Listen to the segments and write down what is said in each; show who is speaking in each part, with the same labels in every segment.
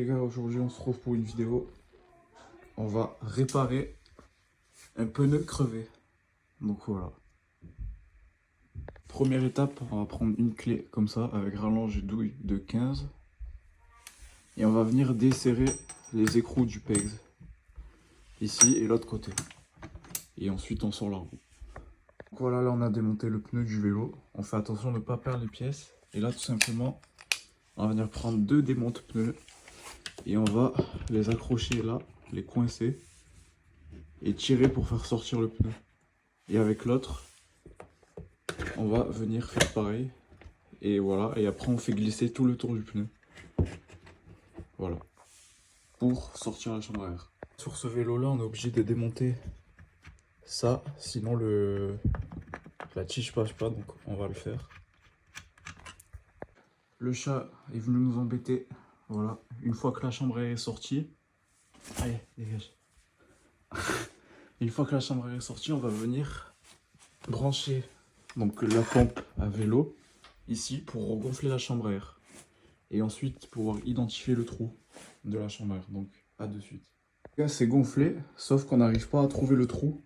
Speaker 1: Les gars, aujourd'hui on se retrouve pour une vidéo. On va réparer un pneu crevé. Donc voilà. Première étape, on va prendre une clé comme ça avec rallonge et douille de 15. Et on va venir desserrer les écrous du PEX. Ici et l'autre côté. Et ensuite on sort la roue. Donc voilà, là on a démonté le pneu du vélo. On fait attention de ne pas perdre les pièces. Et là tout simplement, on va venir prendre deux démonte pneus. Et on va les accrocher là, les coincer. Et tirer pour faire sortir le pneu. Et avec l'autre, on va venir faire pareil. Et voilà, et après on fait glisser tout le tour du pneu. Voilà. Pour sortir la chambre à air. Sur ce vélo là, on est obligé de démonter ça, sinon la tige passe pas, donc on va le faire. Le chat est venu nous embêter. Voilà, une fois que la chambre à air est sortie, allez, dégage. Une fois que la chambre à air est sortie, on va venir brancher donc la pompe à vélo ici pour gonfler la chambre à air. Et ensuite pouvoir identifier le trou de la chambre à air. Donc à de suite. Là c'est gonflé, sauf qu'on n'arrive pas à trouver le trou.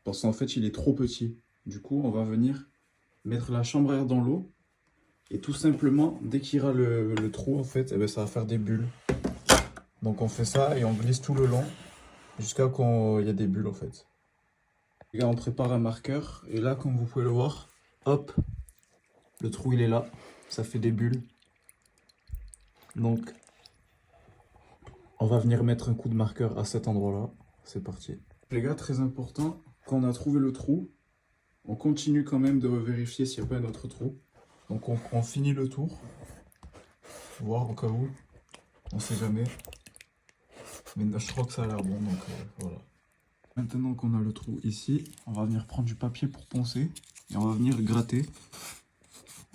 Speaker 1: Parce qu'en fait il est trop petit. Du coup on va venir mettre la chambre à air dans l'eau. Et tout simplement, dès qu'il y aura le trou en fait, eh ben, ça va faire des bulles. Donc on fait ça et on glisse tout le long. Jusqu'à quand il y a des bulles en fait. Les gars, on prépare un marqueur. Et là comme vous pouvez le voir, hop, le trou il est là. Ça fait des bulles. Donc on va venir mettre un coup de marqueur à cet endroit-là. C'est parti. Les gars, très important, quand on a trouvé le trou, on continue quand même de vérifier s'il n'y a pas un autre trou. Donc on finit le tour. Voir au cas où. On sait jamais. Mais je crois que ça a l'air bon, donc voilà. Maintenant qu'on a le trou ici, on va venir prendre du papier pour poncer. Et on va venir gratter.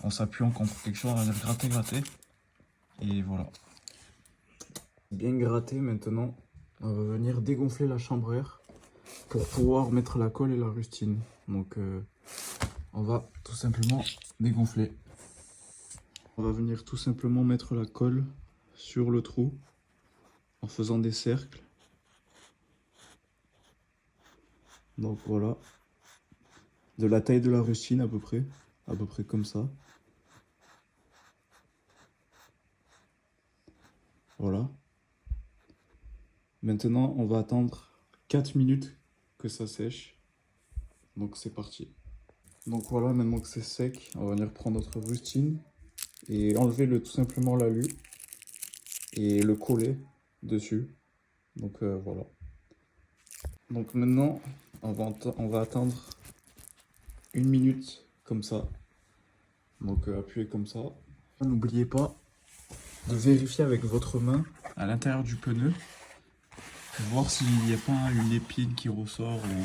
Speaker 1: En s'appuyant contre quelque chose, on va venir gratter, gratter. Et voilà. Bien gratté maintenant. On va venir dégonfler la chambre à air pour pouvoir mettre la colle et la rustine. Donc on va tout simplement dégonfler. On va venir tout simplement mettre la colle sur le trou en faisant des cercles. Donc voilà. De la taille de la rustine à peu près comme ça. Voilà. Maintenant on va attendre 4 minutes que ça sèche. Donc c'est parti. Donc voilà, maintenant que c'est sec, on va venir prendre notre rustine et enlever tout simplement l'alu et le coller dessus. Donc voilà. Donc maintenant, on va attendre 1 minute comme ça. Donc appuyez comme ça. N'oubliez pas de vérifier avec votre main à l'intérieur du pneu, voir s'il n'y a pas une épine qui ressort ou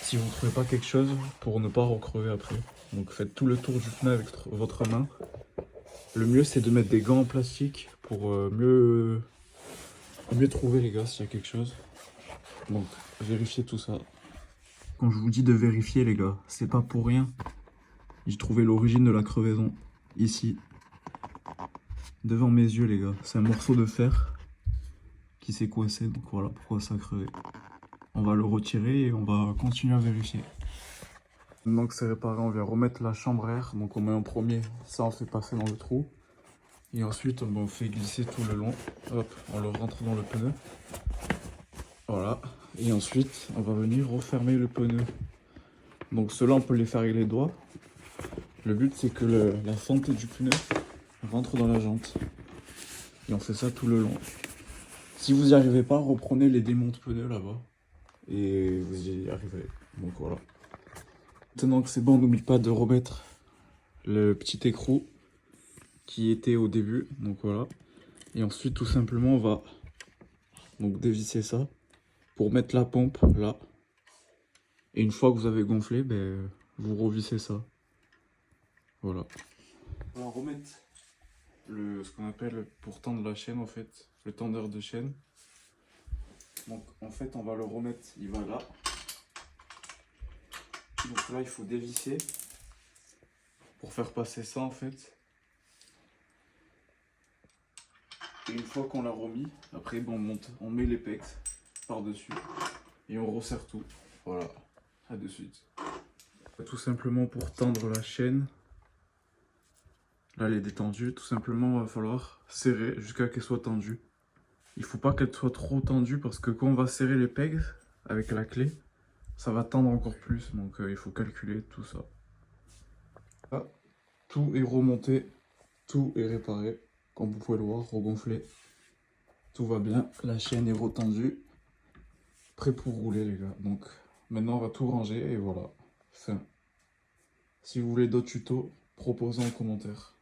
Speaker 1: si vous ne trouvez pas quelque chose pour ne pas recrever après. Donc faites tout le tour du pneu avec votre main. Le mieux c'est de mettre des gants en plastique pour mieux trouver les gars s'il y a quelque chose. Donc vérifiez tout ça. Quand je vous dis de vérifier les gars, c'est pas pour rien. J'ai trouvé l'origine de la crevaison ici. Devant mes yeux les gars. C'est un morceau de fer qui s'est coincé. Donc voilà pourquoi ça a crevé. On va le retirer et on va continuer à vérifier. Maintenant que c'est réparé, on vient remettre la chambre à air. Donc on met en premier, ça on fait passer dans le trou. Et ensuite on fait glisser tout le long. Hop, on le rentre dans le pneu. Voilà. Et ensuite on va venir refermer le pneu. Donc ceux-là on peut les faire avec les doigts. Le but c'est que la fente du pneu rentre dans la jante. Et on fait ça tout le long. Si vous n'y arrivez pas, reprenez les démonte pneus là-bas. Et vous y arriverez. Donc voilà. Maintenant que c'est bon, n'oublie pas de remettre le petit écrou qui était au début. Donc voilà. Et ensuite tout simplement on va donc dévisser ça pour mettre la pompe là. Et une fois que vous avez gonflé, ben, vous revissez ça. Voilà. On va remettre ce qu'on appelle pour tendre la chaîne en fait, le tendeur de chaîne. Donc en fait on va le remettre, il va là. Donc là il faut dévisser pour faire passer ça en fait. Et une fois qu'on l'a remis, après bon, on met les pecs par-dessus et on resserre tout. Voilà, à de suite. Tout simplement pour tendre la chaîne, là elle est détendue, tout simplement il va falloir serrer jusqu'à qu'elle soit tendue. Il faut pas qu'elle soit trop tendue parce que quand on va serrer les pegs avec la clé, ça va tendre encore plus, donc il faut calculer tout ça. Là, tout est remonté, tout est réparé, comme vous pouvez le voir, regonflé. Tout va bien, la chaîne est retendue, prêt pour rouler les gars. Donc maintenant on va tout ranger et voilà, fin. Si vous voulez d'autres tutos, proposez en commentaire.